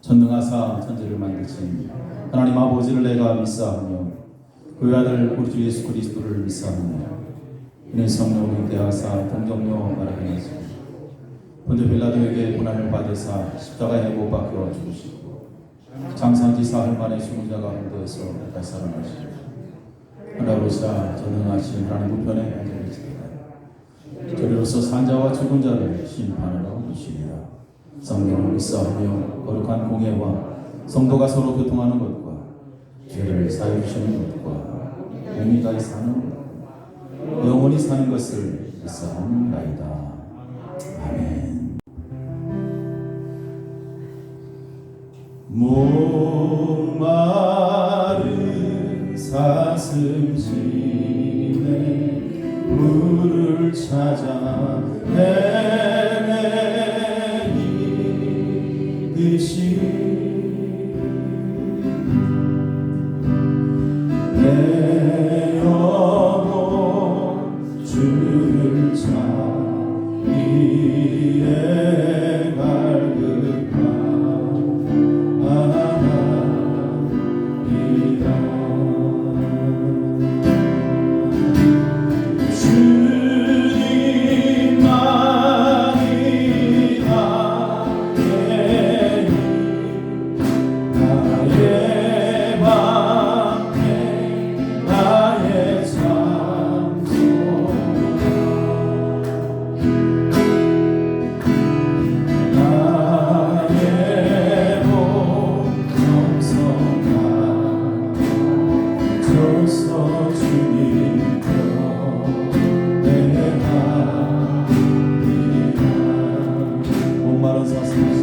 전능하사 천지를 만드신 하나님 아버지를 내가 믿사하며 그 아들 우리 주 예수 그리스도를 믿사하며 이는 성령을 대하사 동정녀 말하게 하시고 본저 빌라도에게 고난을 받으사 십자가에 못 박혀 죽으시고 장사한지 사흘 만에 죽은 자가 가운데서 다시 살아나시고 하나로서 전능하신 하나님 우편에 앉아 계시다. 저리로서 산자와 죽은 자를 심판하러 오시리라. 성령을 믿사하며 거룩한 공예와 성도가 서로 교통하는 것과 죄를 사하여 주시는 것과 몸이 다시 사는 것 영원히 사는 것을 믿사옵나이다. 아멘. 목마른 사슴심에 물을 찾아 헤매이듯이 내 영혼 주를 찾기에 갈급하나이다. 주님만이 나의 방패 나의 장소 나의 몸 정성하셔서 주님 경배하리라. 목마른 사슴이신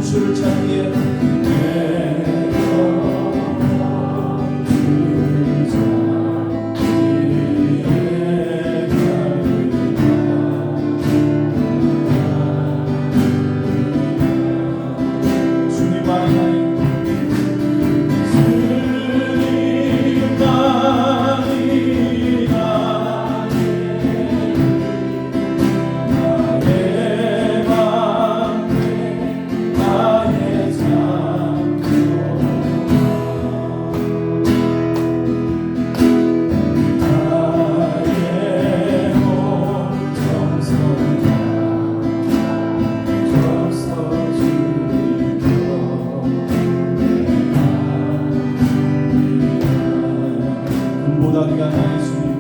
주를 찾기에 보다기가 나의 주님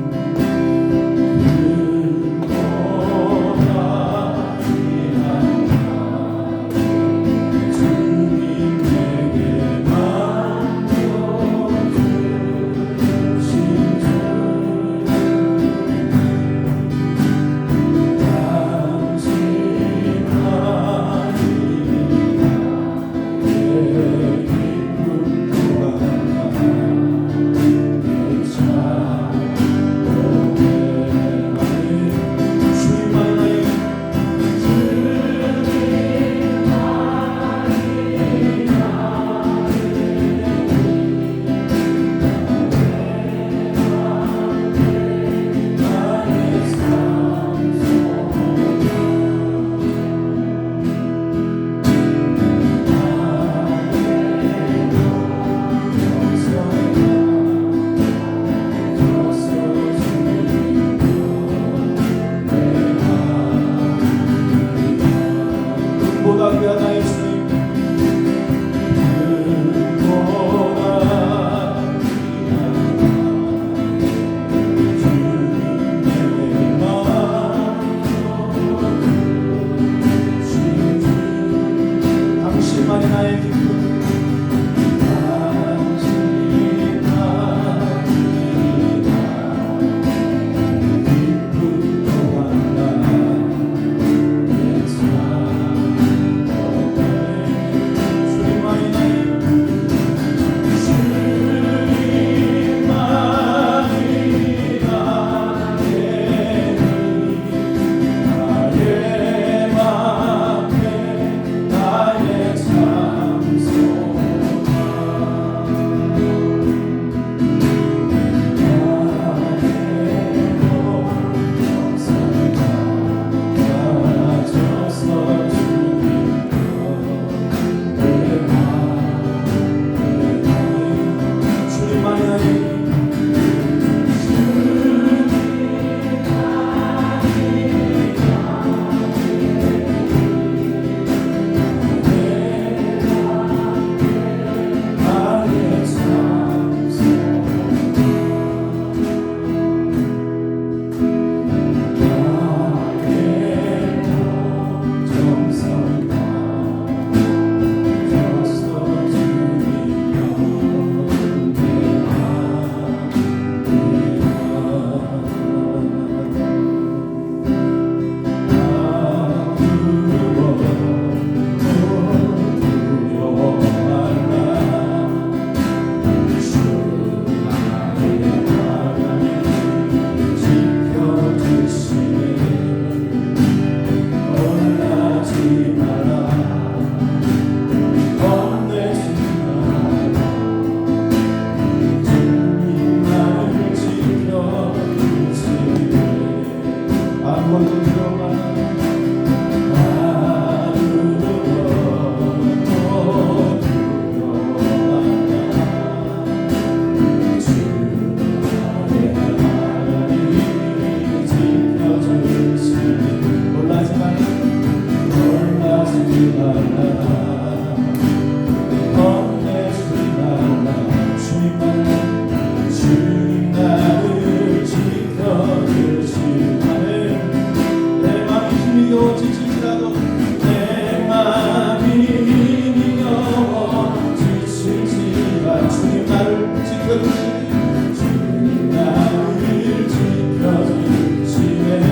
보다기가 나의 주님 당신만이 나의 기쁨 말라 혼내지 말라 주님 나를 지켜주시네 내 맘이 힘이 지칠지라도 내 맘이 힘이 지칠지라 주님 나를 지켜주시네 주님 나를 지켜주시네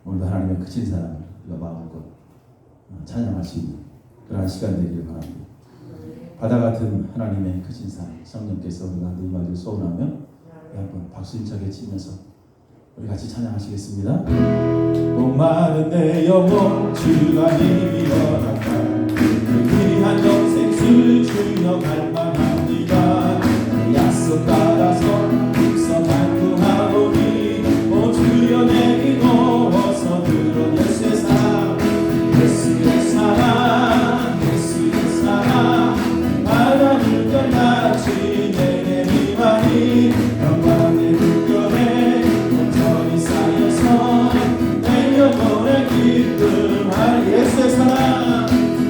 오늘도 하나님의 크신 사랑을 마음껏 찬양할 수 있는 그러한 시간 되기를 바랍니다. 바다 같은 하나님의 크신 사랑 성령께서 우리 가운데 임하기를 소원하며 한번 박수 힘차게 치면서 우리 같이 찬양하시겠습니다. 목마른 내 영혼 주가 힘이 원한다 그 귀한 영생 주여 갈망합니다 약속 따라서 입서 간구하오니 오 주여 내게 어서 들어 예수의 사랑 예수의 사랑 예수의 사랑 바람을 끝났지 내게 임하니 영광의 물결에 온전히 쌓여서 내 영혼의 기쁨할 예수의 사랑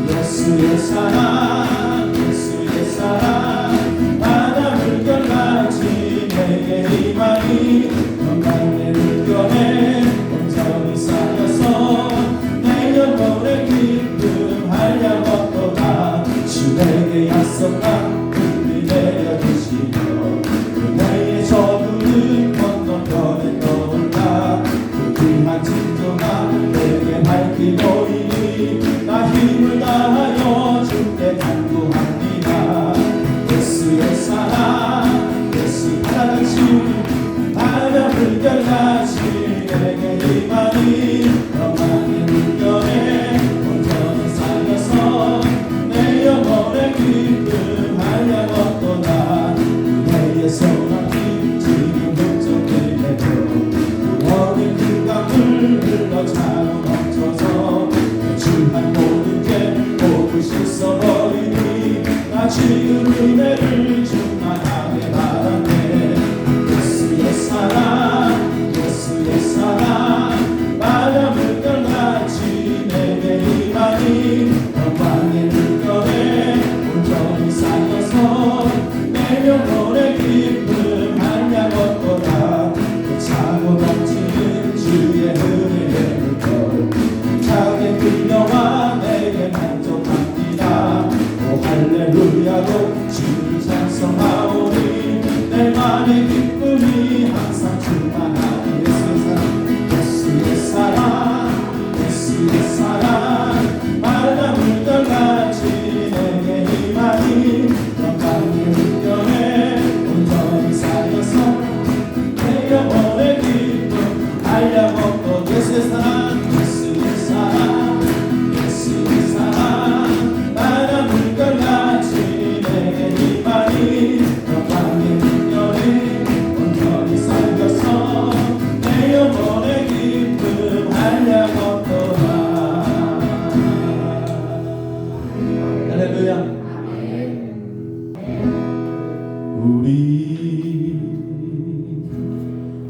예수의 사랑 예수의 사랑 바람을 끝났지 내게 임하니 영광의 물결에 온전히 쌓여서 내 영혼의 기쁨 하려었도다 주 내게 약속한 은혜 내려주시며 그 나의 저주는 건너편에 떠올라 그 귀한 진정아 내게 밝히 보이니 나 힘을 다하여 주께 간구합니다 예수의 사랑 예수 바다같이 바람을 결같이 내게 임하니 영광의 물결에 온전히 쌓여서 내 영혼의 기쁨 하려었도다 그대의 소나기 지금 흠적되게도 구원의 그 강물 흘러 차로 넘쳐서 주한 모든 죄 복을 씻어버리니 나 지금 은혜를 충만하게 바라네 예수의 사랑 예수의 사랑 바람을 끝났지 내게 임하니 영광의 물결에 온전히 쌓여서 내 영혼의 기쁨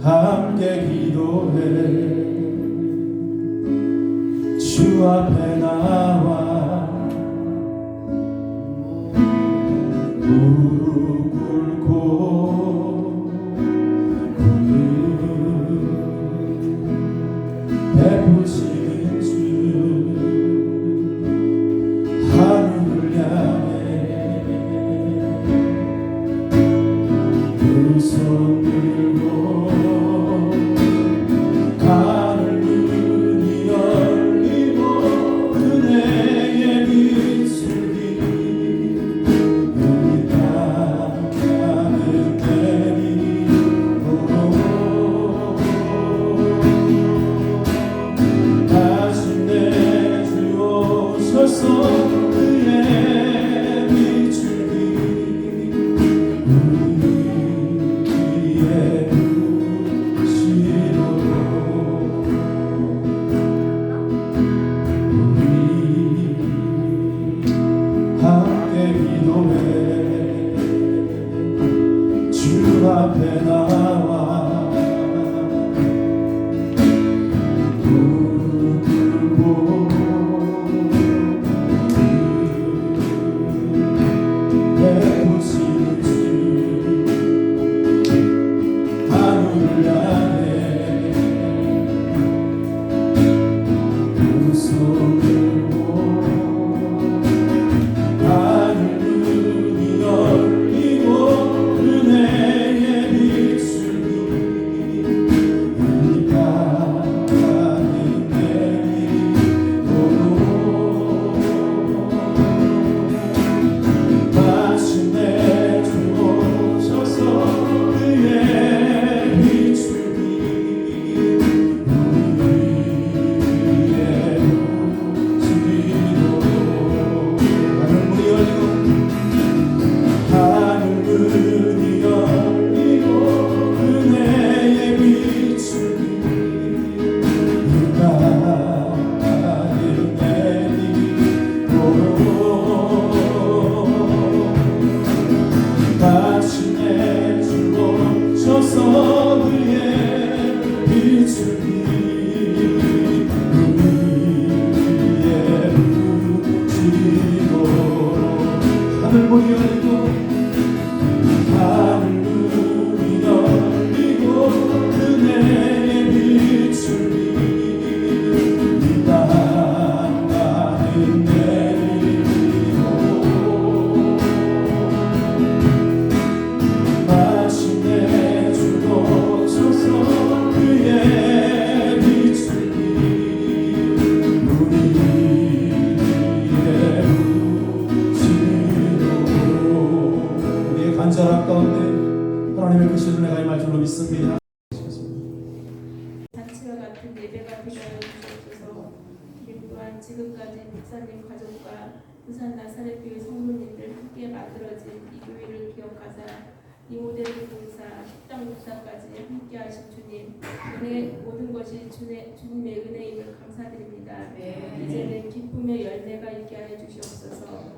함께 기도해 주 앞에 나와 무릎 꿇고 베푸시는 주 하늘을 향해 두 손 들고 하늘 문이 열리고 은혜의 비추기 눈이 닿는 내리고 다시 내주옵소서 그의 비추기 우리의 부시로 우리 함께 기도해 주 앞에 나와 무릎 꿇고 베푸시는 주 하늘을 향해 두 손 들고 하늘 문이 열리고 은혜의 비추기 이 땅에 내리고 마침내 주옵소서 그의 비추기 우리의 부시로 하늘 문이 열리고 은혜의 비추기 이 땅에 내리고 마침내 주옵소서 그의 비추기 우리의 부시로 하늘 문이 열리고 하늘 문이 열리고 은혜의 비추기 이 땅에 내리고 마침내 주옵소서 그의 비추기 우리의 부시로 우리의 간절함 가운데 하나님의 크신 은혜가 임할 줄로 믿습니다. 잔치와 같은 예배가 되게 하여 주옵소서. 그리고 또한 지금까지 목사님 가족과 부산 나사렛교회 성도님들 함께 만들어진 이 교회를 기억하사 이 모델 봉사, 식당 목사까지 함께 하신 주님, 모든 것이 주님의 은혜임을 감사드립니다. 이제는 기쁨의 열매가 있게 하여 주시옵소서.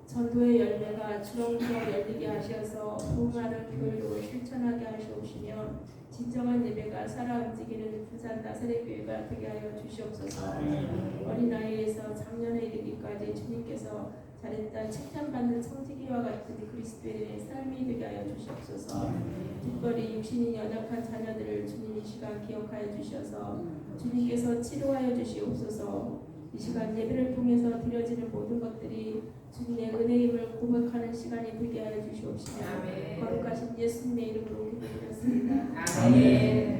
전도의 열매가 주렁주렁 열리게 하셔서 부흥하는 교회로 실천하게 하시옵시며 진정한 예배가 살아 움직이는 부산 나사렛교회가 되게 하여 주시옵소서. 어린 나이에서 작년에 이르기까지 주님께서 잘했다 칭찬받는 성지기와 같은 그리스도의 삶이 되게 하여 주시옵소서. 특별히 육신이 연약한 자녀들을 주님 이 시간 기억하여 주셔서 주님께서 치료하여 주시옵소서. 이 시간 예배를 통해서 드려지는 모든 것들이 주님의 은혜임을 고백하는 시간이 되게 하여 주시옵시며 거룩하신 예수님의 이름으로 기도드렸습니다. 아멘.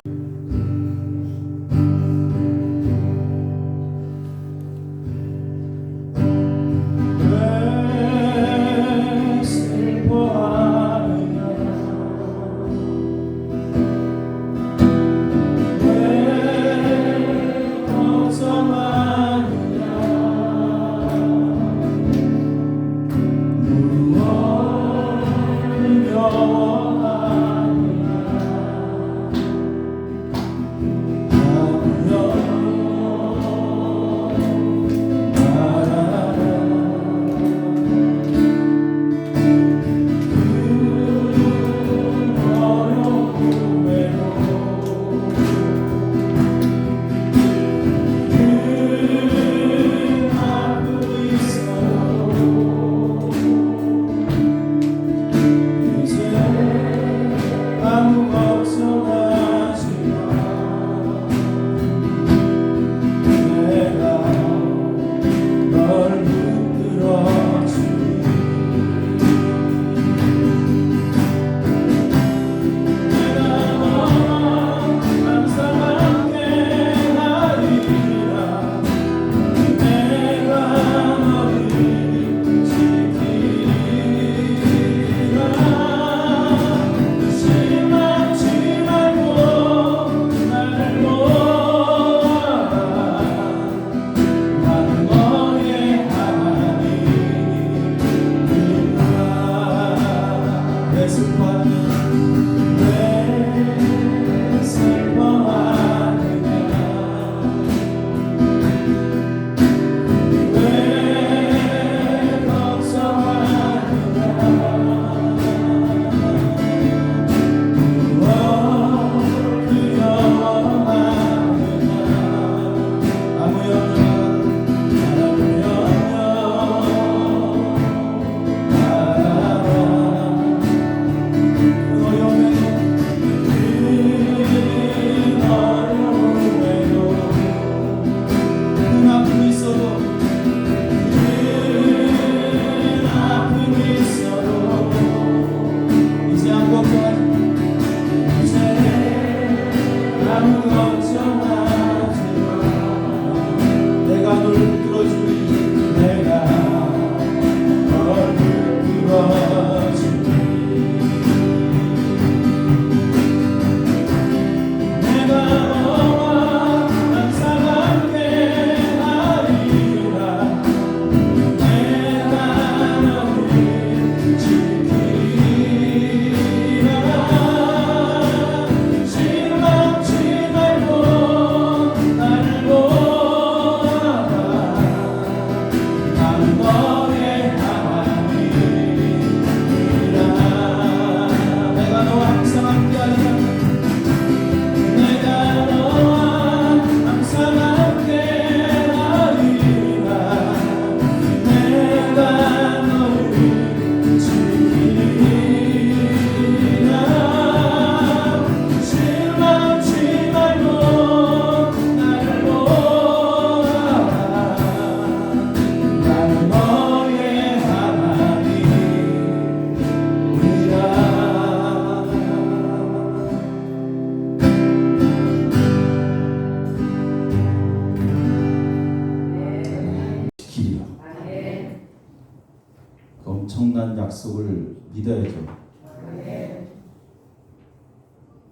엄청난 약속을 믿어야죠.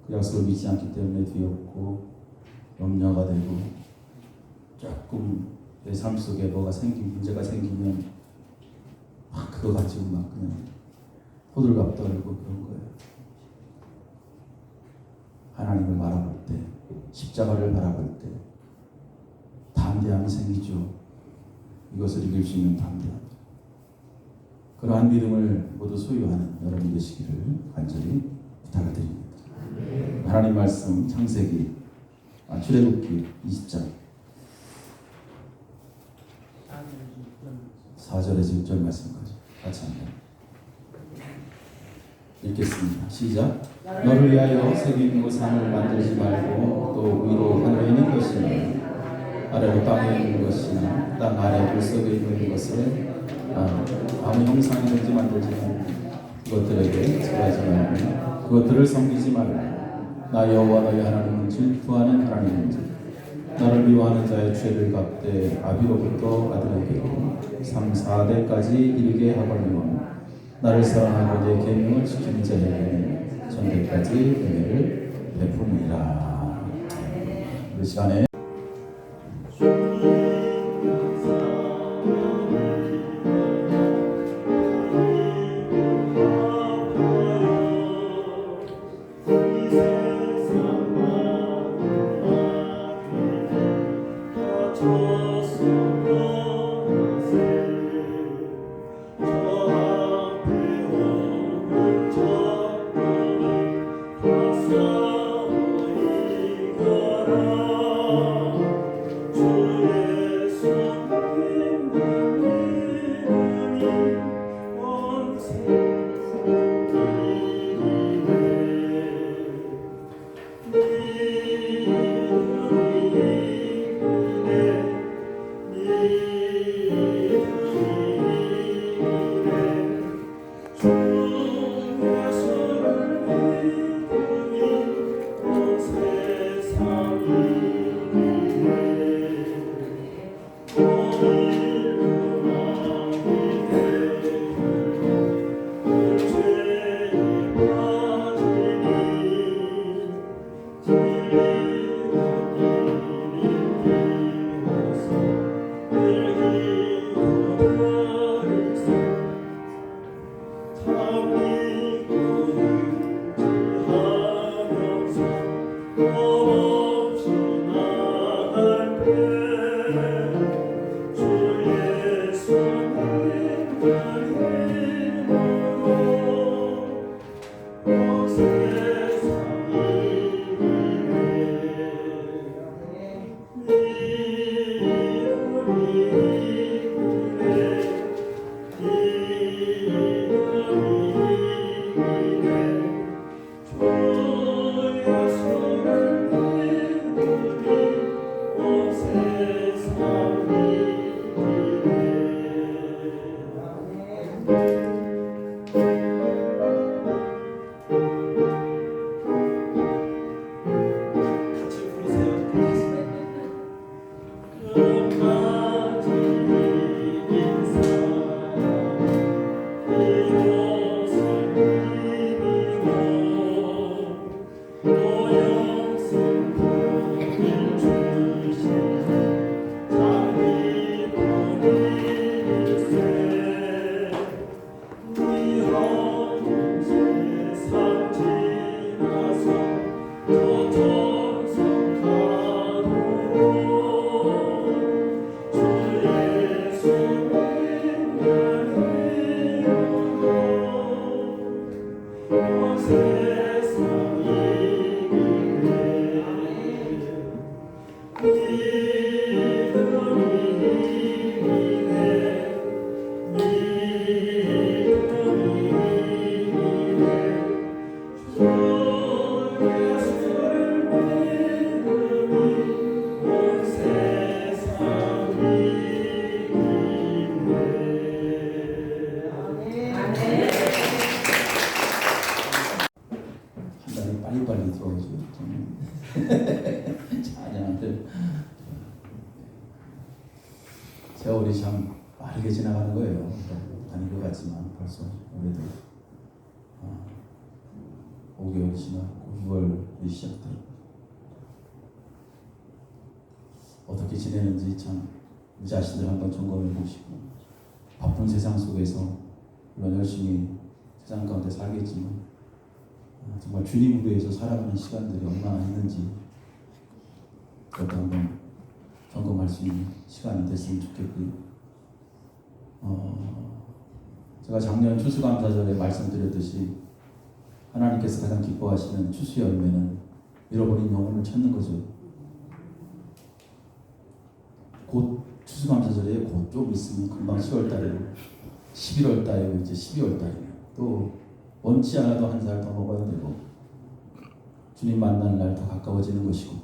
그 약속을 믿지 않기 때문에 두렵고 염려가 되고 조금 내 삶 속에 뭐가 문제가 생기면 막 그거 가지고 막 그냥 호들갑 떨고 그런 거예요. 하나님을 바라볼 때, 십자가를 바라볼 때 담대함이 생기죠. 이것을 이길 수 있는 담대함. 그러한 믿음을 모두 소유하는 여러분 되시기를 간절히 부탁을 드립니다. 하나님 말씀 창세기 출애굽기 20장 4절에서 6절 말씀까지 같이 한번 읽겠습니다. 시작. 너를 위하여 색이 있는 산을 만들지 말고 또 위로 하늘에 있는 것이나 아래로 땅에 있는 것이나 땅 아래 물속에 있는 것을 아무 형상이든지 만들지 말고 그것들에게 절하지 말고 그것들을 섬기지 말고 나 여호와 너희 하나님은 질투하는 하나님인지 나를 미워하는 자의 죄를 갚되 아비로부터 아들에게로 3, 4대까지 이르게 하거니와 나를 사랑하고 내 계명을 지키는 자에게는 전대까지 은혜를 베푸니라. 이 시간에 찬양들. 세월이 참 빠르게 지나가는 거예요. 아닌 것 같지만 벌써 올해도 5개월이 지났고 6월이 시작되고 어떻게 지내는지 참 우리 자신들 한번 점검해 보시고, 바쁜 세상 속에서 물론 열심히 세상 가운데 살겠지만 정말 주님을 위해서 살아가는 시간들이 얼마나 있는지 그것도 한번 점검할 수 있는 시간이 됐으면 좋겠고요. 제가 작년 추수감사절에 말씀드렸듯이 하나님께서 가장 기뻐하시는 추수의 열매는 잃어버린 영혼을 찾는 거죠. 곧 추수감사절에 곧 좀 있으면 금방 10월달이고 11월달이고 이제 12월달이고 또 원치 않아도 한 살 더 먹어야 되고 주님 만나는 날 더 가까워지는 것이고,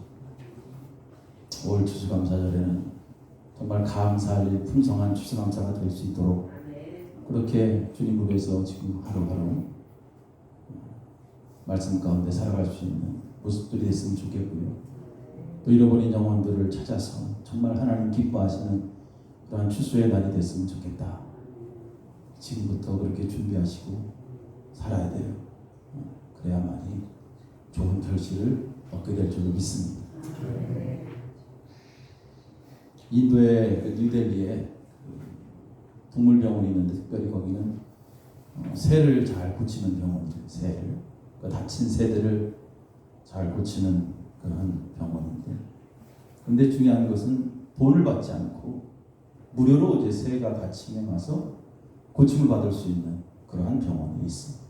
올 추수감사절에는 정말 감사할 일 풍성한 추수감사가 될 수 있도록 그렇게 주님을 위해서 지금 하루하루 말씀 가운데 살아갈 수 있는 모습들이 됐으면 좋겠고요. 또 잃어버린 영혼들을 찾아서 정말 하나님 기뻐하시는 그러한 추수의 날이 됐으면 좋겠다. 지금부터 그렇게 준비하시고 살아야 돼요. 그래야만이 좋은 결실을 얻게 될 줄로 믿습니다. 인도의 뉴델리에 동물병원이 있는데 특별히 거기는 새를 잘 고치는 병원이에요. 새를, 다친 새들을 잘 고치는 그런 병원인데, 근데 중요한 것은 돈을 받지 않고 무료로 이제 새가 다치면 와서 고침을 받을 수 있는 그러한 병원이 있습니다.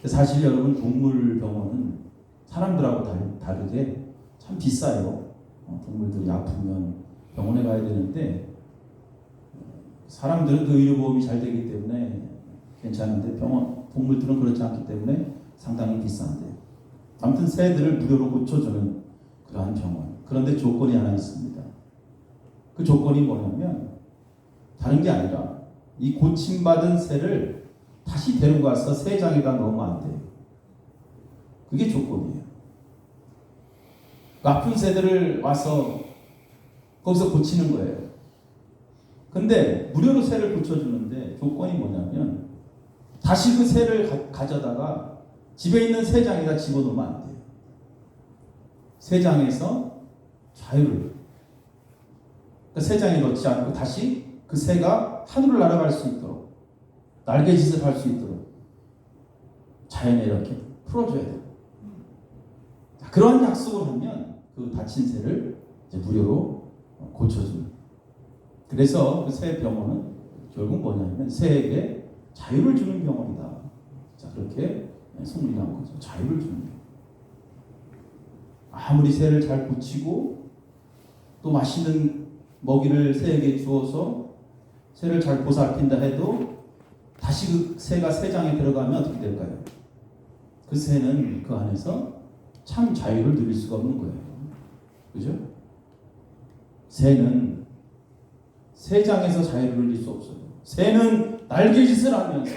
사실 여러분, 동물병원은 사람들하고 다르게 참 비싸요. 동물들이 아프면 병원에 가야 되는데 사람들은 그 의료보험이 잘 되기 때문에 괜찮은데 동물들은 그렇지 않기 때문에 상당히 비싼데, 아무튼 새들을 무료로 고쳐주는 그러한 병원. 그런데 조건이 하나 있습니다. 그 조건이 뭐냐면 다른 게 아니라 이 고침받은 새를 다시 데리고 가서 새장에다 넣으면 안 돼요. 그게 조건이에요. 아픈 새들을 와서 거기서 고치는 거예요. 근데 무료로 새를 고쳐주는데 조건이 뭐냐면 다시 그 새를 가져다가 집에 있는 새장에다 집어넣으면 안 돼요. 새장에서 자유를, 그러니까 새장에 넣지 않고 다시 그 새가 하늘을 날아갈 수 있도록, 날개짓을 할 수 있도록 자연에 이렇게 풀어줘야 돼요. 그런 약속을 하면 그 다친 새를 이제 무료로 고쳐줍니다. 그래서 그 새 병원은 결국 뭐냐면 새에게 자유를 주는 병원이다. 자, 그렇게 소문이 난 거죠. 자유를 주는 병원. 아무리 새를 잘 고치고 또 맛있는 먹이를 새에게 주어서 새를 잘 보살핀다 해도 다시 그 새가 새장에 들어가면 어떻게 될까요? 그 새는 그 안에서 참 자유를 누릴 수가 없는 거예요. 그죠? 새는 새장에서 자유를 누릴 수 없어요. 새는 날개짓을 하면서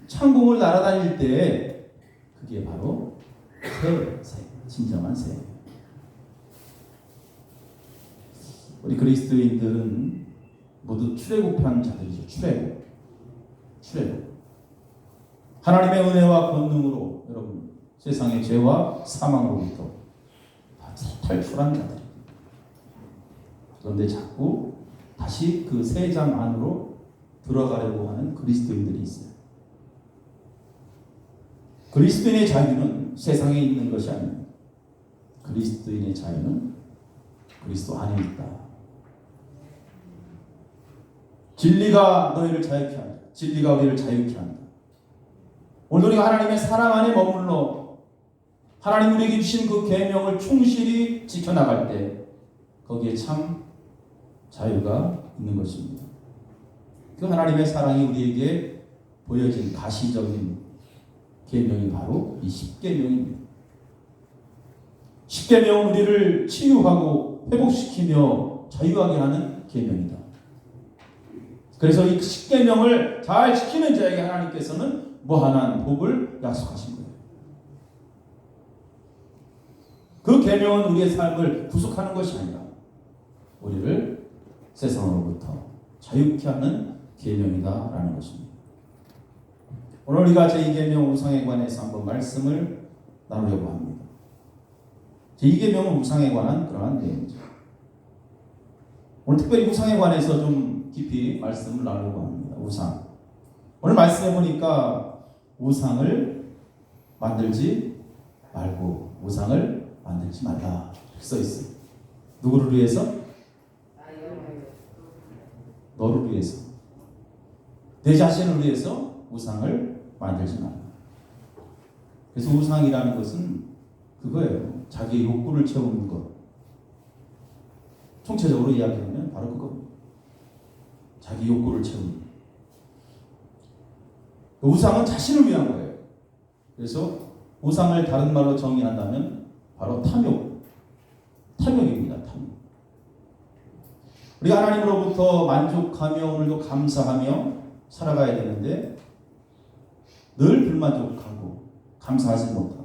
창공을 날아다닐 때 그게 바로 새, 진정한 새. 우리 그리스도인들은 모두 출애굽한 자들이죠. 출애굽. 하나님의 은혜와 권능으로 여러분 세상의 죄와 사망으로부터 탈출한 자들. 그런데 자꾸 다시 그 새장 안으로 들어가려고 하는 그리스도인들이 있어요. 그리스도인의 자유는 세상에 있는 것이 아닙니다. 그리스도인의 자유는 그리스도 안에 있다. 진리가 너희를 자유케 한다. 진리가 우리를 자유케 한다. 오늘 우리가 하나님의 사랑 안에 머물러 하나님 우리에게 주신 그 계명을 충실히 지켜나갈 때 거기에 참 자유가 있는 것입니다. 그 하나님의 사랑이 우리에게 보여진 가시적인 계명이 바로 이 십계명입니다. 십계명은 우리를 치유하고 회복시키며 자유하게 하는 계명이다. 그래서 이 십계명을 잘 지키는 자에게 하나님께서는 무한한 복을 약속하신 거예요. 그 계명은 우리의 삶을 구속하는 것이 아니라 우리를 세상으로부터 자유케 하는 계명이다라는 것입니다. 오늘 우리가 제2계명 우상에 관해서 한번 말씀을 나누려고 합니다. 제2계명은 우상에 관한 그러한 내용이죠. 오늘 특별히 우상에 관해서 좀 깊이 말씀을 나누려고 합니다. 우상. 오늘 말씀해 보니까 우상을 만들지 말고 우상을 만들지 말라 이렇게 써 있어요. 누구를 위해서? 너를 위해서. 내 자신을 위해서 우상을 만들지 말라. 그래서 우상이라는 것은 그거예요. 자기의 욕구를 채우는 것. 총체적으로 이야기하면 바로 그겁니다. 자기 욕구를 채우는 것. 우상은 자신을 위한 거예요. 그래서 우상을 다른 말로 정의한다면 바로 탐욕. 탐욕입니다. 탐욕. 우리가 하나님으로부터 만족하며 오늘도 감사하며 살아가야 되는데 늘 불만족하고 감사하지 못하고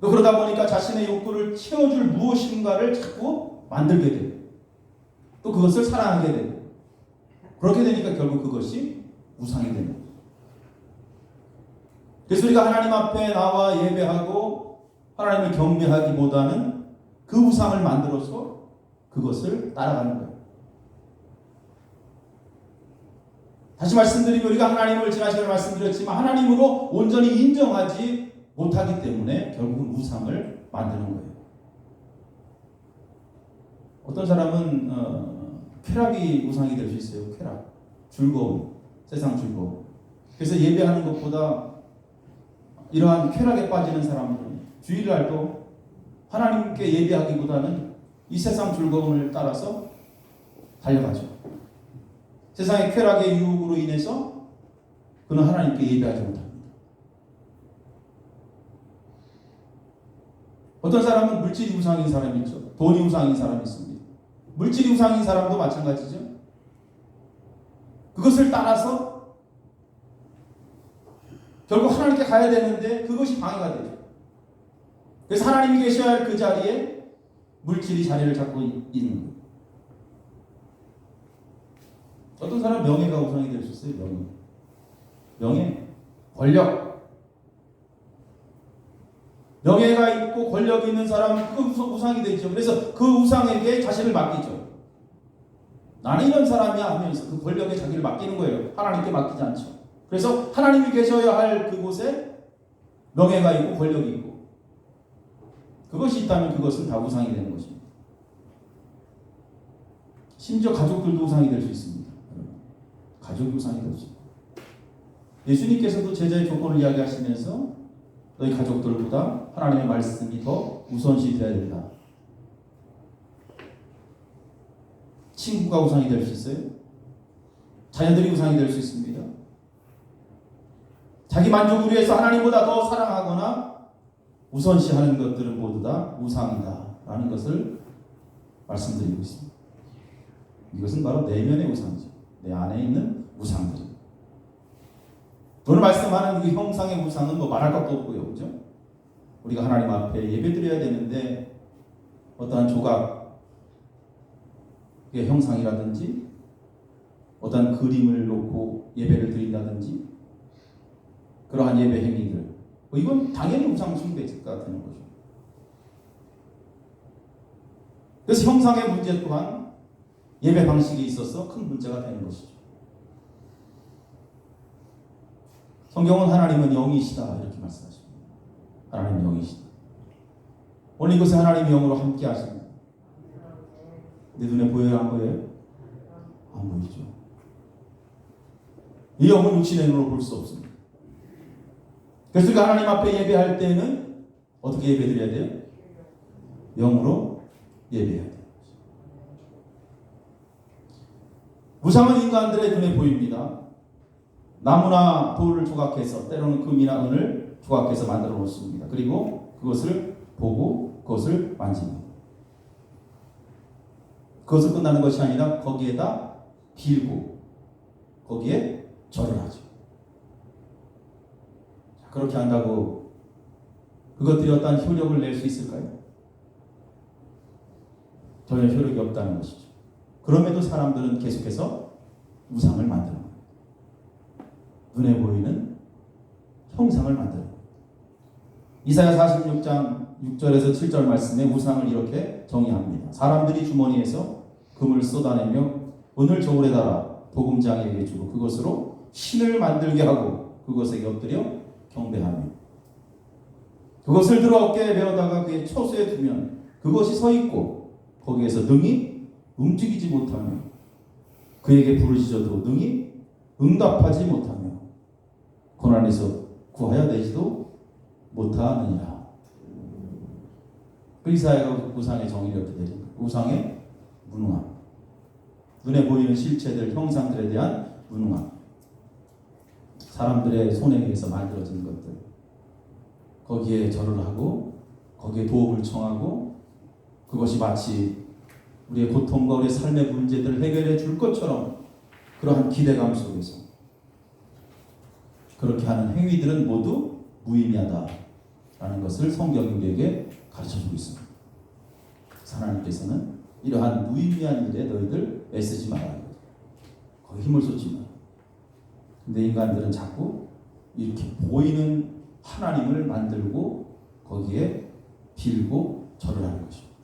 또 그러다 보니까 자신의 욕구를 채워줄 무엇인가를 자꾸 만들게 돼요. 또 그것을 사랑하게 돼요. 그렇게 되니까 결국 그것이 우상이 되는 거예요. 그래서 우리가 하나님 앞에 나와 예배하고 하나님을 경배하기보다는 그 우상을 만들어서 그것을 따라가는 거예요. 다시 말씀드리면 우리가 하나님을 지난 시간에 말씀드렸지만 하나님으로 온전히 인정하지 못하기 때문에 결국은 우상을 만드는 거예요. 어떤 사람은 쾌락이 우상이 될 수 있어요. 쾌락, 즐거움, 세상 즐거움. 그래서 예배하는 것보다 이러한 쾌락에 빠지는 사람들은 주일날도 하나님께 예배하기보다는 이 세상 즐거움을 따라서 달려가죠. 세상의 쾌락의 유혹으로 인해서 그는 하나님께 예배하지 못합니다. 어떤 사람은 물질이 우상인 사람이 있죠. 돈이 우상인 사람이 있습니다. 물질이 우상인 사람도 마찬가지죠. 그것을 따라서 결국 하나님께 가야 되는데 그것이 방해가 되죠. 그래서 하나님이 계셔야 할 그 자리에 물질이 자리를 잡고 있는 거예요. 어떤 사람은 명예가 우상이 될 수 있어요. 명예, 권력. 명예가 있고 권력이 있는 사람은 그 우상이 되죠. 그래서 그 우상에게 자신을 맡기죠. 나는 이런 사람이야 하면서 그 권력에 자기를 맡기는 거예요. 하나님께 맡기지 않죠. 그래서 하나님이 계셔야 할 그곳에 명예가 있고 권력이 있고 그것이 있다면 그것은 다 우상이 되는 것입니다. 심지어 가족들도 우상이 될 수 있습니다. 가족이 우상이 될 수 있습니다. 예수님께서도 제자의 조건을 이야기하시면서 너희 가족들보다 하나님의 말씀이 더 우선시 되어야 된다. 친구가 우상이 될 수 있어요. 자녀들이 우상이 될 수 있습니다. 자기 만족을 위해서 하나님보다 더 사랑하거나 우선시하는 것들은 모두 다 우상이다 라는 것을 말씀드리고 있습니다. 이것은 바로 내면의 우상이죠. 내 안에 있는 우상들입니다. 오늘 말씀하는 그 형상의 우상은 뭐 말할 것도 없고요. 그죠? 우리가 하나님 앞에 예배드려야 되는데 어떠한 조각의 형상이라든지 어떠한 그림을 놓고 예배를 드린다든지 그러한 예배 행위들 이건 당연히 우상 숭배가 되는 거죠. 그래서 형상의 문제 또한 예배 방식에 있어서 큰 문제가 되는 것이죠. 성경은 하나님은 영이시다 이렇게 말씀하십니다. 하나님은 영이시다. 오늘 이곳에 하나님이 영으로 함께 하십니다. 내 눈에 보여요? 안 보여요? 안 보이죠. 이 영은 육신의 눈으로 볼 수 없습니다. 그래서 우리가 하나님 앞에 예배할 때는 어떻게 예배드려야 돼요? 영으로 예배해야 돼요. 우상은 인간들의 눈에 보입니다. 나무나 돌을 조각해서 때로는 금이나 은을 조각해서 만들어 놓습니다. 그리고 그것을 보고 그것을 만집니다. 그것을 끝나는 것이 아니라 거기에다 빌고 거기에 절을 하죠. 그렇게 한다고 그것들이 어떤 효력을 낼 수 있을까요? 전혀 효력이 없다는 것이죠. 그럼에도 사람들은 계속해서 우상을 만들어 눈에 보이는 형상을 만들어. 이사야 46장 6절에서 7절 말씀에 우상을 이렇게 정의합니다. 사람들이 주머니에서 금을 쏟아내며 은을 저울에 달아 도금장에게 주고 그것으로 신을 만들게 하고 그것에 엎드려 경배하며 그것을 들어 어깨에 메어다가 그의 처소에 두면 그것이 서 있고 거기에서 능히 움직이지 못하며 그에게 부르짖어도 능히 응답하지 못하며 고난에서 구하여 내지도 못하느니라. 그 이사야가 우상의 정의를 이렇게 내립니다. 우상의 무능함. 눈에 보이는 실체들, 형상들에 대한 무능함. 사람들의 손에 의해서 만들어진 것들. 거기에 절을 하고 거기에 도움을 청하고 그것이 마치 우리의 고통과 우리의 삶의 문제들을 해결해 줄 것처럼 그러한 기대감 속에서 그렇게 하는 행위들은 모두 무의미하다라는 것을 성경이 우리에게 가르쳐주고 있습니다. 하나님께서는 이러한 무의미한 일에 너희들 애쓰지 마라. 거기 힘을 쏟지 마. 근데 인간들은 자꾸 이렇게 보이는 하나님을 만들고 거기에 빌고 절을 하는 것입니다.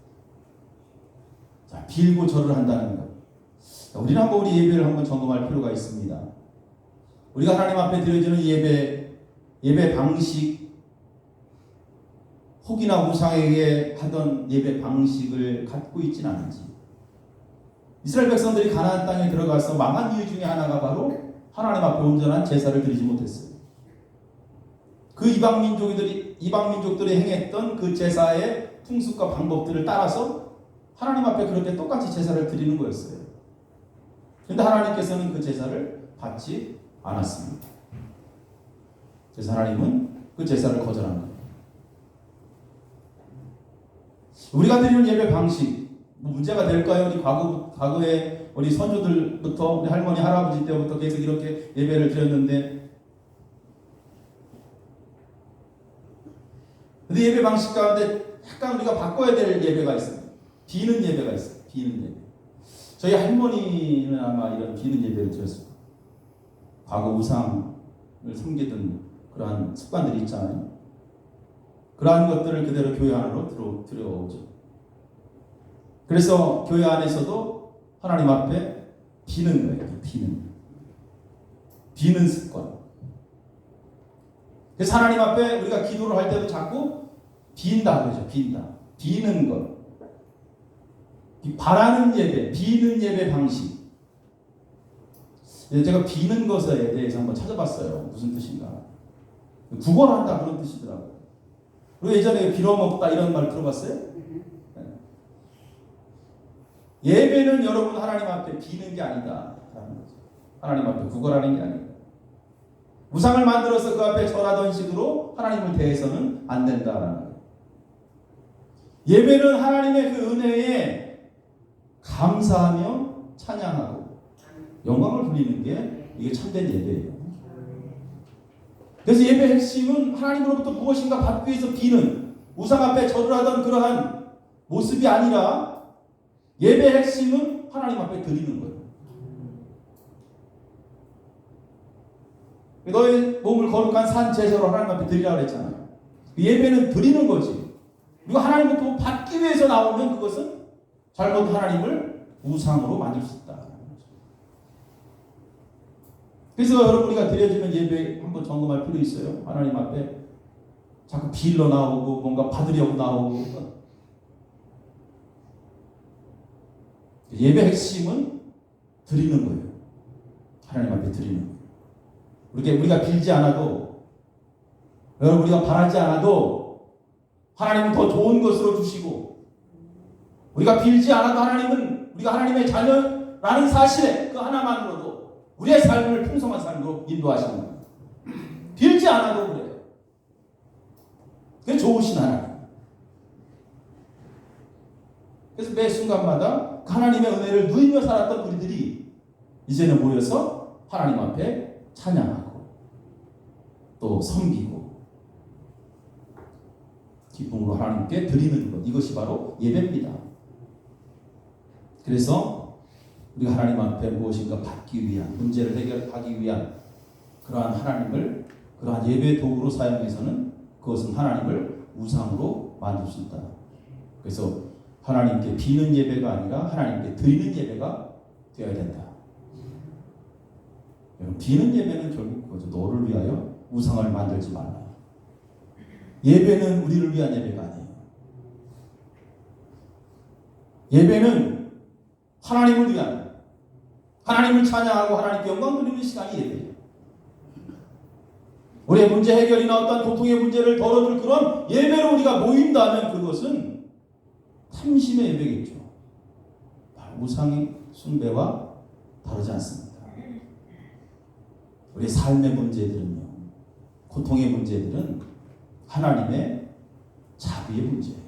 자, 빌고 절을 한다는 것. 자, 우리는 한번 우리 예배를 한번 점검할 필요가 있습니다. 우리가 하나님 앞에 드려지는 예배 방식, 혹이나 우상에게 하던 예배 방식을 갖고 있지는 않은지. 이스라엘 백성들이 가나안 땅에 들어가서 망한 이유 중에 하나가 바로 하나님 앞에 온전한 제사를 드리지 못했어요. 그 이방 민족들이 행했던 그 제사의 풍습과 방법들을 따라서 하나님 앞에 그렇게 똑같이 제사를 드리는 거였어요. 그런데 하나님께서는 그 제사를 받지 않았습니다. 그래서 하나님은 그 제사를 거절한 거예요. 우리가 드리는 예배 방식 문제가 될까요? 우리 과거에 우리 선조들부터 우리 할머니 할아버지 때부터 계속 이렇게 예배를 드렸는데, 근데 예배 방식 가운데 약간 우리가 바꿔야 될 예배가 있어요. 비는 예배가 있어요. 비는 예배. 저희 할머니는 아마 이런 비는 예배를 드렸을 거예요. 과거 우상을 섬기던 그러한 습관들이 있잖아요. 그러한 것들을 그대로 교회 안으로 들여오죠. 그래서 교회 안에서도 하나님 앞에 비는 거예요. 비는 습관. 그래서 하나님 앞에 우리가 기도를 할 때도 자꾸 빈다 그러죠. 비는 것. 바라는 예배, 비는 예배 방식. 제가 비는 것에 대해서 한번 찾아봤어요. 무슨 뜻인가. 구걸한다 그런 뜻이더라고요. 그리고 예전에 빌어먹다 이런 말 들어봤어요? 네. 예배는 여러분 하나님 앞에 비는 게 아니다. 하나님 앞에 구걸하는 게 아니다. 우상을 만들어서 그 앞에 절하던 식으로 하나님을 대해서는 안 된다라는 거예요. 예배는 하나님의 그 은혜에 감사하며 찬양하고 영광을 돌리는 게 이게 참된 예배예요. 그래서 예배의 핵심은 하나님으로부터 무엇인가 받기 위해서 비는 우상 앞에 절을 하던 그러한 모습이 아니라 예배의 핵심은 하나님 앞에 드리는 거예요. 너의 몸을 거룩한 산 제사로 하나님 앞에 드리라고 그랬잖아요. 예배는 드리는 거지. 그리고 하나님부터 받기 위해서 나오면 그것은 잘못 하나님을 우상으로 만들 수 있다. 그래서 여러분 우리가 드려지는 예배 한번 점검할 필요 있어요. 하나님 앞에 자꾸 빌러 나오고 뭔가 받으려고 나오고. 예배 핵심은 드리는 거예요. 하나님 앞에 드리는 거예요. 우리가 빌지 않아도, 여러분 우리가 바라지 않아도 하나님은 더 좋은 것으로 주시고, 우리가 빌지 않아도 하나님은 우리가 하나님의 자녀라는 사실에 그 하나만으로도 우리의 삶을 풍성한 삶으로 인도하시는 거예요. 빌지 않아도 그래요. 그게 좋으신 하나님. 그래서 매 순간마다 그 하나님의 은혜를 누리며 살았던 우리들이 이제는 모여서 하나님 앞에 찬양하고 또 섬기고 기쁨으로 하나님께 드리는 것, 이것이 바로 예배입니다. 그래서 우리가 하나님 앞에 무엇인가 받기 위한, 문제를 해결하기 위한 그러한 하나님을 그러한 예배 도구로 사용해서는 그것은 하나님을 우상으로 만들 수 있다. 그래서 하나님께 비는 예배가 아니라 하나님께 드리는 예배가 되어야 된다. 비는 예배는 결국 그거죠. 너를 위하여 우상을 만들지 말라. 예배는 우리를 위한 예배가 아니에요. 예배는 하나님을 위한, 하나님을 찬양하고 하나님께 영광 돌리는 시간이 예배예요. 우리의 문제 해결이나 어떤 고통의 문제를 덜어줄 그런 예배로 우리가 모인다면 그것은 탐심의 예배겠죠. 우상의 숭배와 다르지 않습니다. 우리 삶의 문제들은요, 고통의 문제들은 하나님의 자비의 문제예요.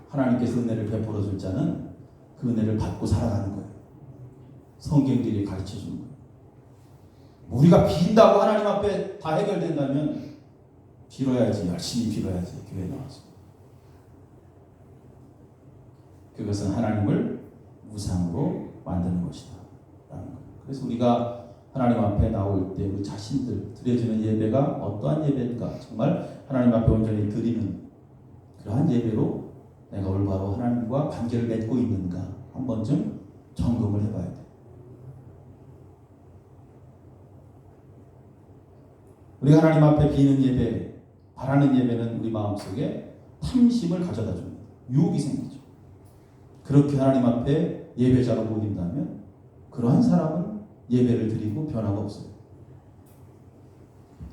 하나님께서 은혜를 베풀어 줄 자는 그 은혜를 받고 살아가는 거예요. 성경들이 가르쳐 주는 거예요. 우리가 빈다고 하나님 앞에 다 해결된다면 빌어야지, 열심히 빌어야지, 교회에 나와서. 그것은 하나님을 우상으로 만드는 것이다 라는 거예요. 그래서 우리가 하나님 앞에 나올 때 우리 자신들 드려지는 예배가 어떠한 예배인가, 정말 하나님 앞에 온전히 드리는 그러한 예배로 내가 올바로 하나님과 관계를 맺고 있는가 한 번쯤 점검을 해봐야 돼. 우리가 하나님 앞에 비는 예배, 바라는 예배는 우리 마음속에 탐심을 가져다 줍니다. 유혹이 생기죠. 그렇게 하나님 앞에 예배자로 모인다면 그러한 사람은 예배를 드리고 변화가 없어요.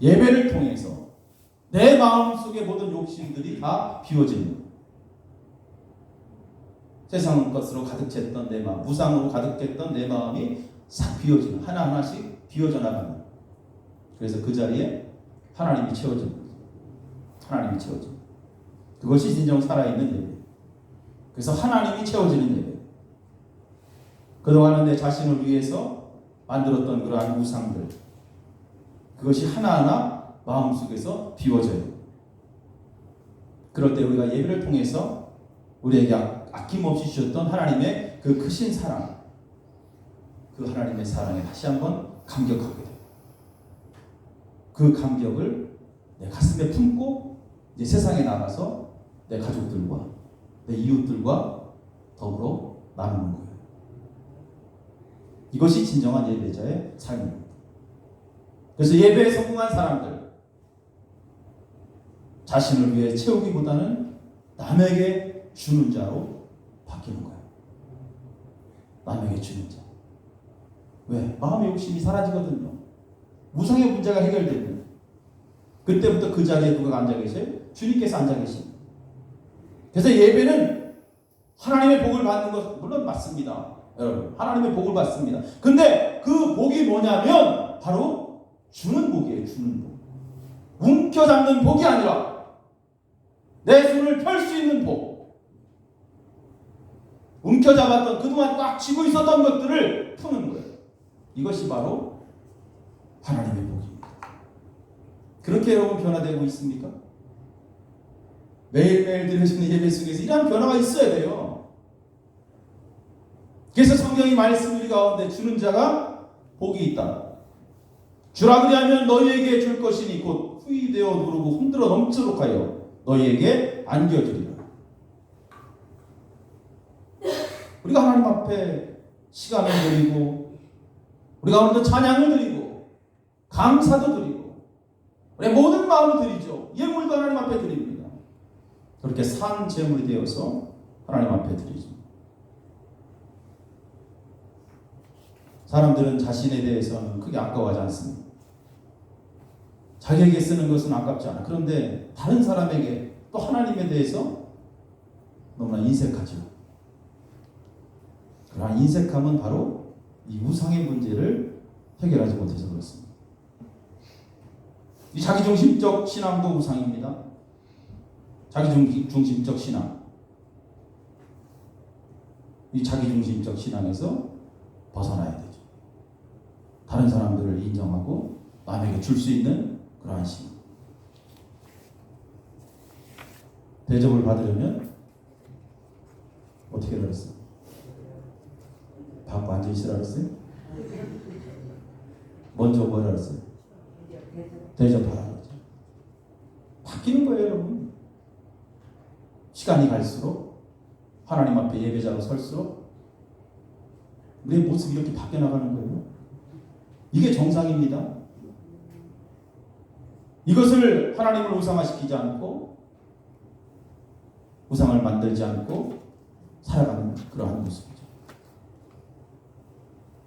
예배를 통해서 내 마음속의 모든 욕심들이 다 비워지는 거예요. 세상 것으로 가득 찼던 내 마음, 무상으로 가득했던 내 마음이 싹 비워지는, 하나하나씩 비워져 나가는. 그래서 그 자리에 하나님이 채워집니다. 하나님이 채워집니다. 그것이 진정 살아있는 예배. 그래서 하나님이 채워지는 예배. 그동안은 내 자신을 위해서 만들었던 그러한 우상들, 그것이 하나하나 마음속에서 비워져요. 그럴 때 우리가 예배를 통해서 우리에게 아낌없이 주셨던 하나님의 그 크신 사랑, 그 하나님의 사랑에 다시 한번 감격하게 돼요. 그 감격을 내 가슴에 품고 이제 세상에 나가서 내 가족들과 내 이웃들과 더불어 나누는 거예요. 이것이 진정한 예배자의 삶입니다. 그래서 예배에 성공한 사람들, 자신을 위해 채우기보다는 남에게 주는 자로 바뀌는 거예요. 남에게 주는 자. 왜? 마음의 욕심이 사라지거든요. 무상의 문제가 해결되면 그때부터 그 자리에 누가 앉아 계세요? 주님께서 앉아 계십니다. 그래서 예배는 하나님의 복을 받는 것 물론 맞습니다. 여러분, 하나님의 복을 받습니다. 근데 그 복이 뭐냐면 바로 주는 복이에요. 주는 복. 움켜잡는 복이 아니라 내 손을 펼 수 있는 복. 움켜잡았던 그동안 꽉 쥐고 있었던 것들을 푸는 거예요. 이것이 바로 하나님의 복입니다. 그렇게 여러분 변화되고 있습니까? 매일매일 드려지는 예배 속에서 이러한 변화가 있어야 돼요. 그래서 성경이 말씀 우리 가운데 주는 자가 복이 있다. 주라 그리하면 너희에게 줄 것이니 곧 후이되어 누르고 흔들어 넘치도록 하여 너희에게 안겨주리라. 우리가 하나님 앞에 시간을 드리고 우리가 오늘도 찬양을 드리고 감사도 드리고 우리의 모든 마음을 드리죠. 예물도 하나님 앞에 드립니다. 그렇게 산 제물이 되어서 하나님 앞에 드리죠. 사람들은 자신에 대해서는 크게 아까워하지 않습니다. 자기에게 쓰는 것은 아깝지 않아. 그런데 다른 사람에게 또 하나님에 대해서 너무나 인색하죠. 그러한 인색함은 바로 이 우상의 문제를 해결하지 못해서 그렇습니다. 이 자기중심적 신앙도 우상입니다. 자기중심적 신앙. 이 자기중심적 신앙에서 벗어나야 되죠. 다른 사람들을 인정하고 남에게 줄 수 있는 그러한 신앙. 대접을 받으려면 어떻게 알았어요? 받고 앉아있으라 그랬어요? 먼저 뭘 알았어요? 대접하라 그러죠. 바뀌는 거예요, 여러분. 시간이 갈수록 하나님 앞에 예배자로 설수록 우리의 모습이 이렇게 바뀌어 나가는 거예요. 이게 정상입니다. 이것을 하나님을 우상화시키지 않고 우상을 만들지 않고 살아가는 그러한 모습이죠.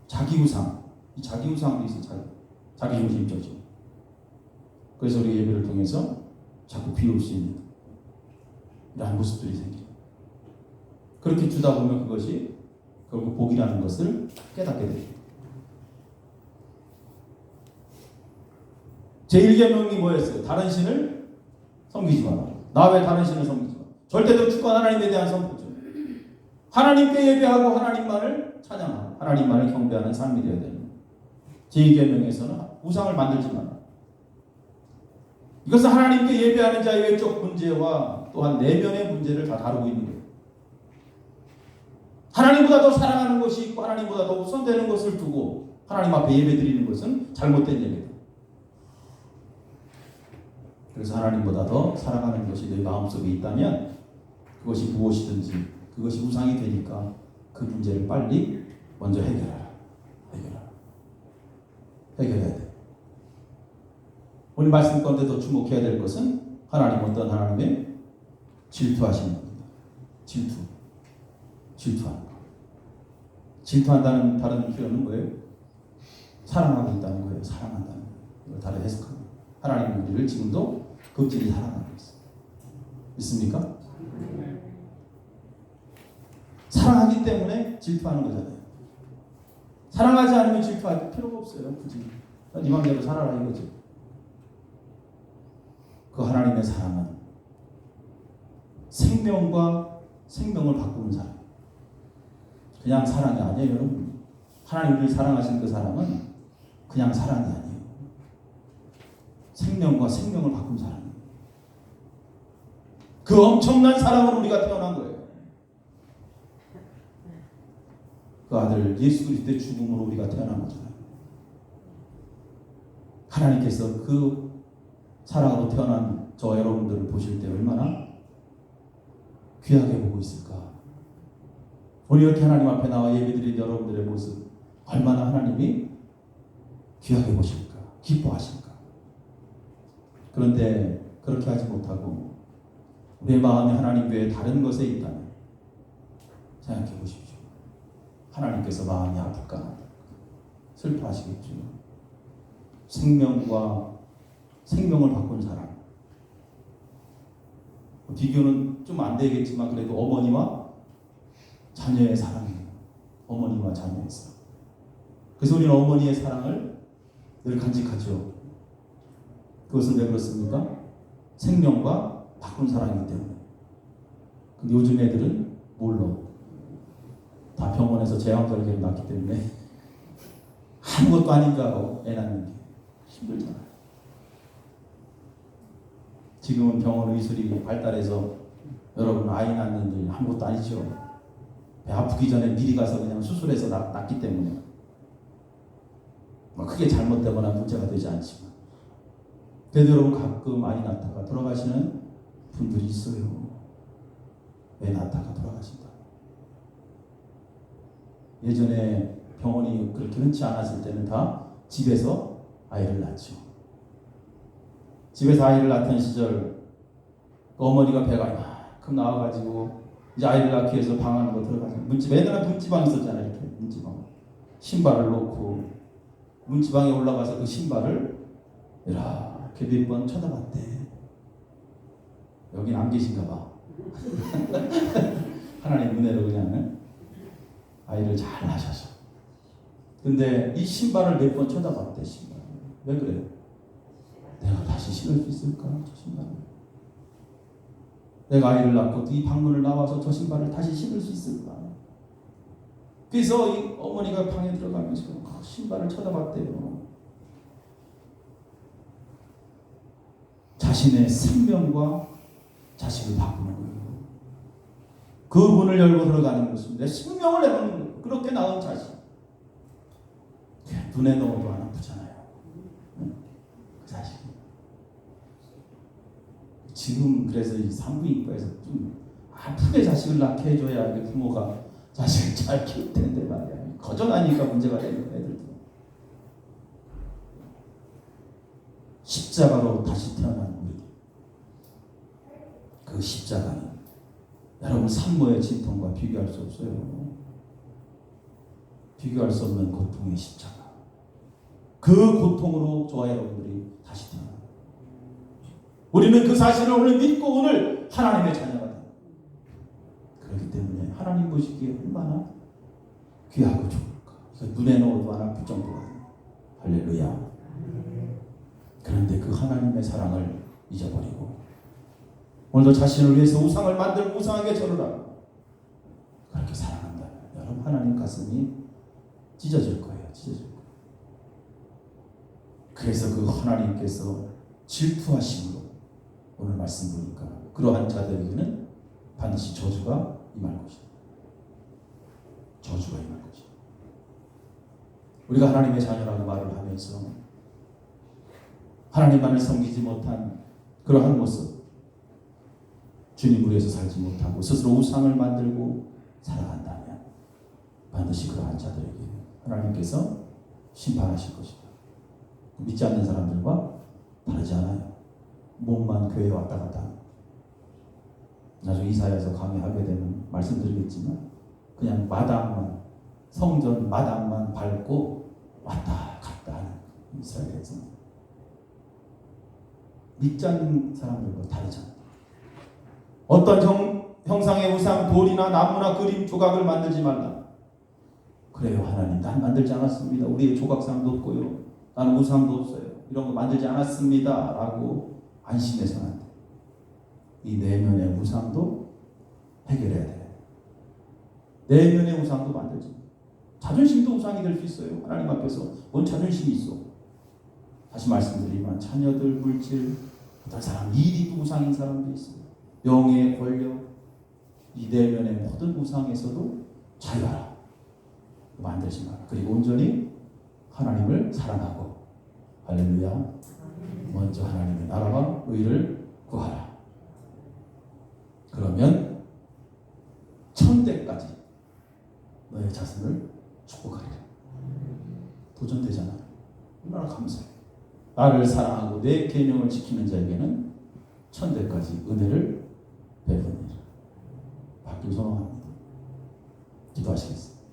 자기 우상, 이 자기 우상도 있어요. 자기 중심적이죠. 그래서 우리 예배를 통해서 자꾸 비울 수 있는 이러한 모습들이 생겨요. 그렇게 주다 보면 그것이 결국 복이라는 것을 깨닫게 됩니다. 제1계명이 뭐였어요? 다른 신을 섬기지 마라. 나 외 다른 신을 섬기지 마라. 절대적 주권 하나님에 대한 선포죠. 하나님께 예배하고 하나님만을 찬양하고 하나님만을 경배하는 삶이 되어야 됩니다. 제2계명에서는 우상을 만들지 마라. 이것은 하나님께 예배하는 자의 외적 문제와 또한 내면의 문제를 다 다루고 있는 거예요. 하나님보다 더 사랑하는 것이 있고 하나님보다 더 우선되는 것을 두고 하나님 앞에 예배 드리는 것은 잘못된 예배다. 그래서 하나님보다 더 사랑하는 것이 내 마음속에 있다면 그것이 무엇이든지 그것이 우상이 되니까 그 문제를 빨리 먼저 해결해야 돼. 오늘 말씀 가운데 더 주목해야 될 것은 하나님 어떤 하나님의 질투하시는 겁니다. 질투하는 거. 질투한다는 다른 표현은 뭐예요? 사랑하고 있다는 거예요. 사랑한다는 거예요. 이걸 다른 해석합니다. 하나님은 우리를 지금도 극진히 사랑하고 있어요. 믿습니까? 사랑하기 때문에 질투하는 거잖아요. 사랑하지 않으면 질투할 필요가 없어요. 굳이 네 맘대로 살아라 이거죠. 그 하나님의 사랑은 생명과 생명을 바꾸는 사랑. 그냥 사랑이 아니에요, 여러분. 하나님을 사랑하신 그 사랑은 그냥 사랑이 아니에요. 생명과 생명을 바꾼 사랑이에요. 그 엄청난 사랑으로 우리가 태어난 거예요. 그 아들 예수 그리스도의 죽음으로 우리가 태어난 거잖아요. 하나님께서 그 사랑으로 태어난 저 여러분들을 보실 때 얼마나 귀하게 보고 있을까. 오늘 이렇게 하나님 앞에 나와 예배드린 여러분들의 모습 얼마나 하나님이 귀하게 보실까, 기뻐하실까. 그런데 그렇게 하지 못하고 우리의 마음이 하나님 외에 다른 것에 있다면 생각해 보십시오. 하나님께서 마음이 아플까? 슬퍼하시겠죠. 생명과 생명을 바꾼 사람. 비교는 좀 안 되겠지만 그래도 어머니와 자녀의 사랑이에요. 어머니와 자녀의 사랑. 그래서 우리는 어머니의 사랑을 늘 간직하죠. 그것은 왜 그렇습니까? 생명과 바꾼 사랑이기 때문에. 근데 요즘 애들은 몰라. 다 병원에서 제왕절개를 낳기 때문에 아무것도 아닌 줄 알고 애 낳는 게 힘들잖아요. 지금은 병원 의술이 발달해서 여러분 아이 낳는 일 아무것도 아니죠. 배 아프기 전에 미리 가서 그냥 수술해서 낳기 때문에 뭐 크게 잘못되거나 문제가 되지 않지만 그래도 여러분 가끔 아이 낳다가 돌아가시는 분들이 있어요. 애 낳다가 돌아가신다. 예전에 병원이 그렇게 흔치 않았을 때는 다 집에서 아이를 낳죠. 집에서 아이를 낳던 시절 어머니가 배가 이만큼 나와가지고 이제 아이를 낳기 위해서 방 안으로 들어가서 문지방, 옛날에 문지방 있었잖아요. 이렇게 문지방 신발을 놓고 문지방에 올라가서 그 신발을 이렇게 몇 번 쳐다봤대. 여긴 안 계신가 봐. 하나님 은혜로 그냥 아이를 잘 하셔서. 근데 이 신발을 몇 번 쳐다봤대. 신발. 왜 그래요? 내가 다시 신을 수 있을까? 저 신발을. 내가 아이를 낳고 이 방문을 나와서 저 신발을 다시 신을 수 있을까? 그래서 이 어머니가 방에 들어가면서 그 신발을 쳐다봤대요. 자신의 생명과 자식을 바꾸는 거예요. 그 문을 열고 들어가는 것입니다. 생명을 내놓는 거예요. 그렇게 낳은 자식. 눈에 넣어도 안 아프잖아요. 그 자식이. 지금 그래서 이 산부인과에서 좀 아프게 자식을 낳게 해줘야 부모가 자식을 잘 키울 텐데 말이야. 거절하니까 문제가 되는 거야, 애들도. 십자가로 다시 태어난 우리. 그 십자가는 여러분 산모의 진통과 비교할 수 없어요. 비교할 수 없는 고통의 십자가. 그 고통으로 저와 여러분들이 다시 태어납니다. 우리는 그 사실을 오늘 믿고 오늘 하나님의 자녀가 됩니다. 그렇기 때문에 하나님 보시기에 얼마나 귀하고 좋을까. 눈에 넣어도 안 아플 정도가 됩니다. 할렐루야. 그런데 그 하나님의 사랑을 잊어버리고 오늘도 자신을 위해서 우상을 만들고 우상에게 절을 하고 그렇게 사랑한다면 여러분 하나님 가슴이 찢어질 거예요. 찢어질 거예요. 그래서 그 하나님께서 질투하심으로 오늘 말씀 보니까 그러한 자들에게는 반드시 저주가 임할 것이다. 저주가 임할 것이다. 우리가 하나님의 자녀라고 말을 하면서 하나님만을 섬기지 못한 그러한 모습, 주님을 위해서 살지 못하고 스스로 우상을 만들고 살아간다면 반드시 그러한 자들에게 하나님께서 심판하실 것이다. 믿지 않는 사람들과 다르지 않아요. 몸만 교회에 왔다 갔다 하는. 나중에 이사야에서 강의하게 되면 말씀드리겠지만 그냥 마당만 성전 마당만 밟고 왔다 갔다 하는 이스라엘에서 믿지 않는 사람들과 다르잖아요. 어떤 형상의 우상, 돌이나 나무나 그림, 조각을 만들지 말라. 그래요 하나님, 난 만들지 않았습니다. 우리의 조각상도 없고요. 나는 우상도 없어요. 이런 거 만들지 않았습니다. 라고 안심해서는 안 돼. 이 내면의 우상도 해결해야 돼. 내면의 우상도 만들지. 자존심도 우상이 될 수 있어요. 하나님 앞에서 뭔 자존심이 있어. 다시 말씀드리지만 자녀들, 물질, 어떤 사람 일이 우상인 사람도 있어요. 명예, 권력, 이 내면의 모든 우상에서도 자유하라. 만들지 마라. 그리고 온전히 하나님을 사랑하고 할렐루야. 먼저 하나님의 나라와 의를 구하라. 그러면 천대까지 너의 자손을 축복하리라. 도전되잖아. 얼마나 감사해. 나를 사랑하고 내 계명을 지키는 자에게는 천대까지 은혜를 베푸니라. 받길 소망합니다. 기도하시겠습니다.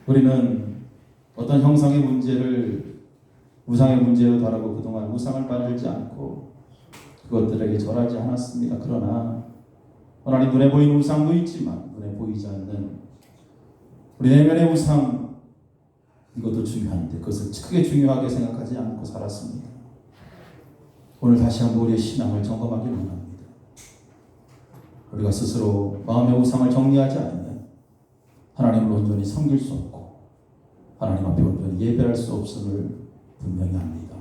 우리는 어떤 형상의 문제를 우상의 문제로 다루고 그동안 우상을 만들지 않고 그것들에게 절하지 않았습니다. 그러나 하나님 눈에 보이는 우상도 있지만 눈에 보이지 않는 우리 내면의 우상, 이것도 중요한데 그것을 크게 중요하게 생각하지 않고 살았습니다. 오늘 다시 한번 우리의 신앙을 점검하기 원합니다. 우리가 스스로 마음의 우상을 정리하지 않으면 하나님을 온전히 섬길 수 없고 하나님 앞에 온전히 예배할 수 없음을 분명히 합니다.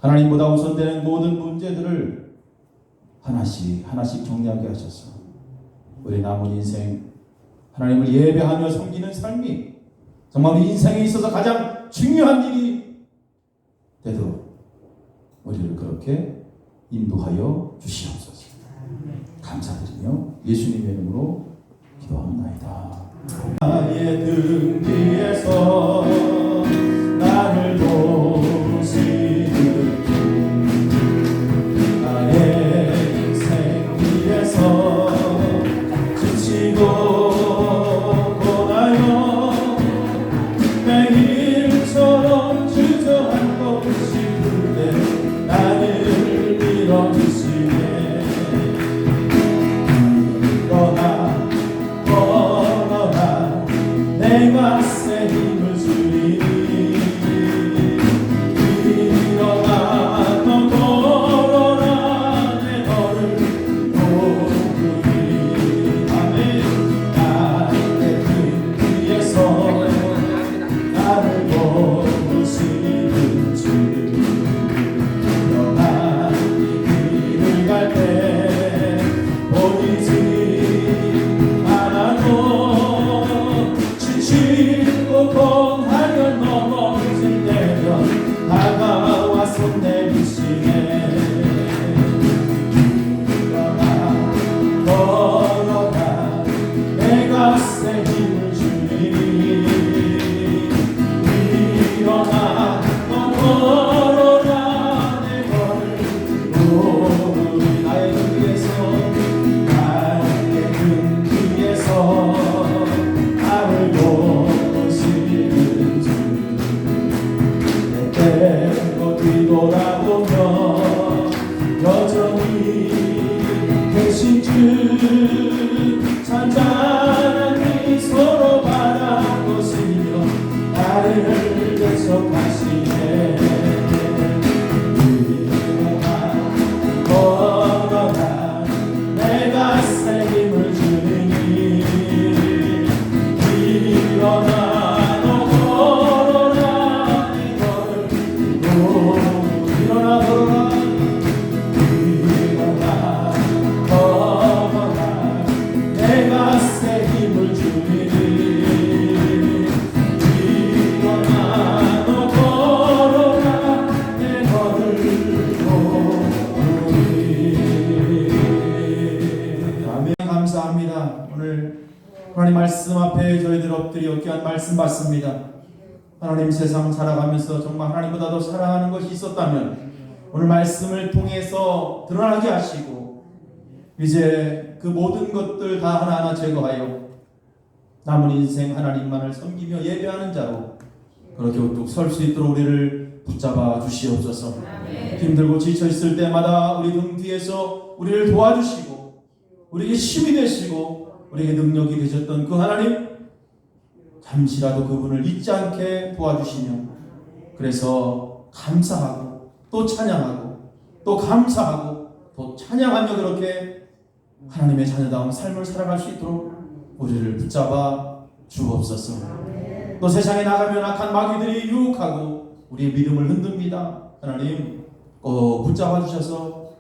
하나님보다 우선되는 모든 문제들을 하나씩 정리하게 하셔서 우리 남은 인생 하나님을 예배하며 섬기는 삶이 정말 우리 인생에 있어서 가장 중요한 일이 되도록 우리를 그렇게 인도하여 주시옵소서. 감사드리며 예수님의 이름으로 기도합니다. 나의 등 뒤에서 나를 도우시는 나의 인생 위에서 지치고 고나요 매일처럼 주저한 것이 그대 나를 밀어주시네. 그러나 되신 주 잔잔한 미소로 바라보시며 나를 계속하시네. 걸어가 내가 새 힘을 주니 일어나 너 걸어라 네 걸음으로 일어나 걸어라 일어나 걸어라 내가 새 힘을 주니 일어나 너 걸어라 내 걸음으로. 아멘. 감사합니다. 오늘 하나님 말씀 앞에 저희들 엎드려 귀한 말씀 받습니다. 하나님 세상 살아가면서 정말 하나님보다 더 사랑하는 것이 있었다면 오늘 말씀을 통해서 드러나게 하시고 이제 그 모든 것들 다 하나하나 제거하여 남은 인생 하나님만을 섬기며 예배하는 자로 그렇게 우뚝 설 수 있도록 우리를 붙잡아 주시옵소서. 힘들고 지쳐 있을 때마다 우리 등 뒤에서 우리를 도와주시고 우리에게 힘이 되시고 우리에게 능력이 되셨던 그 하나님, 잠시라도 그분을 잊지 않게 도와주시며 그래서 감사하고 또 찬양하고 또 감사하고 또 찬양하며 그렇게 하나님의 자녀다운 삶을 살아갈 수 있도록 우리를 붙잡아 주옵소서. 또 세상에 나가면 악한 마귀들이 유혹하고 우리의 믿음을 흔듭니다. 하나님 꼭 붙잡아 주셔서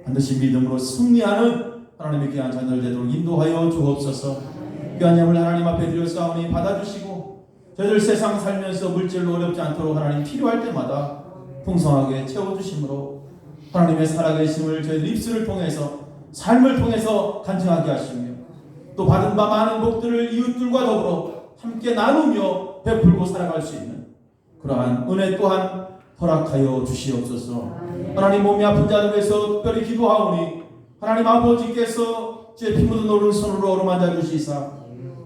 반드시 믿음으로 승리하는 하나님의 귀한 자녀들 되도록 인도하여 주옵소서. 귀한 예물 하나님 앞에 드렸사오니 받아주시고 저희들 세상 살면서 물질로 어렵지 않도록 하나님 필요할 때마다 풍성하게 채워주심으로 하나님의 살아계심을 저희들 입술을 통해서 삶을 통해서 간증하게 하시며 또 받은 바 많은 복들을 이웃들과 더불어 함께 나누며 베풀고 살아갈 수 있는 그러한 은혜 또한 허락하여 주시옵소서. 하나님 몸이 아픈 자들 위해서 특별히 기도하오니 하나님 아버지께서 제 피 묻은 오른손으로 어루만져 주시사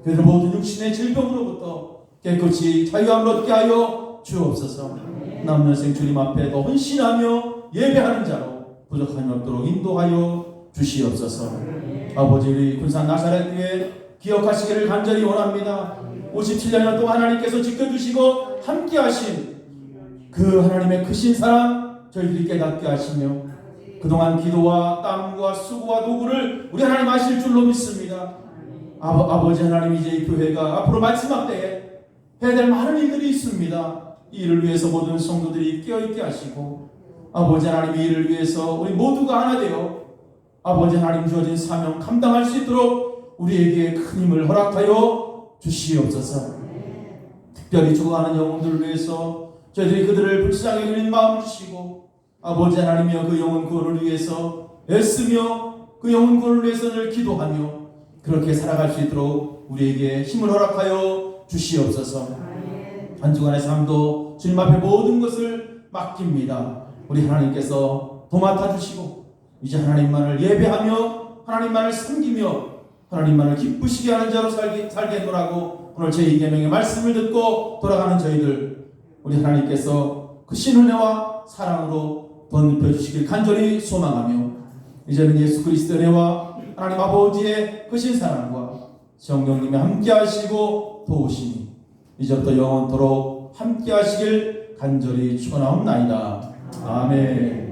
그들 모든 육신의 질병으로부터 깨끗이 자유함을 얻게 하여 주옵소서. 남은 여생 주님 앞에 더 헌신하며 예배하는 자로 부족함이 없도록 인도하여 주시옵소서. 아버지 우리 군산 나사렛 교회 기억하시기를 간절히 원합니다. 57년 동안 하나님께서 지켜주시고 함께하신 그 하나님의 크신 사랑 저희들이 깨닫게 하시며 그동안 기도와 땀과 수고와 도구를 우리 하나님 아실 줄로 믿습니다. 아버지 하나님 이제 이 교회가 앞으로 마지막 때에 해야 될 많은 일들이 있습니다. 이 일을 위해서 모든 성도들이 깨어있게 하시고 아버지 하나님 이 일을 위해서 우리 모두가 하나 되어 아버지 하나님 주어진 사명 감당할 수 있도록 우리에게 큰 힘을 허락하여 주시옵소서. 특별히 죽어가는 영혼들을 위해서 저희들이 그들을 불쌍히 여기는 마음 주시고 아버지 하나님이여 그 영혼 구원을 위해서 애쓰며 그 영혼 구원을 위해서 늘 기도하며 그렇게 살아갈 수 있도록 우리에게 힘을 허락하여 주시옵소서. 한 주간의 삶도 주님 앞에 모든 것을 맡깁니다. 우리 하나님께서 도맡아 주시고 이제 하나님만을 예배하며 하나님만을 섬기며 하나님만을 기쁘시게 하는 자로 살게 하노라고 오늘 제2계명의 말씀을 듣고 돌아가는 저희들 우리 하나님께서 그 신은혜와 사랑으로 덧입혀 주시길 간절히 소망하며 이제는 예수 그리스도의 은혜와 하나님 아버지의 크신 사랑과 성령님의 함께 하시고 도우시니 이제부터 영원토록 함께 하시길 간절히 축원하옵나이다. 아멘.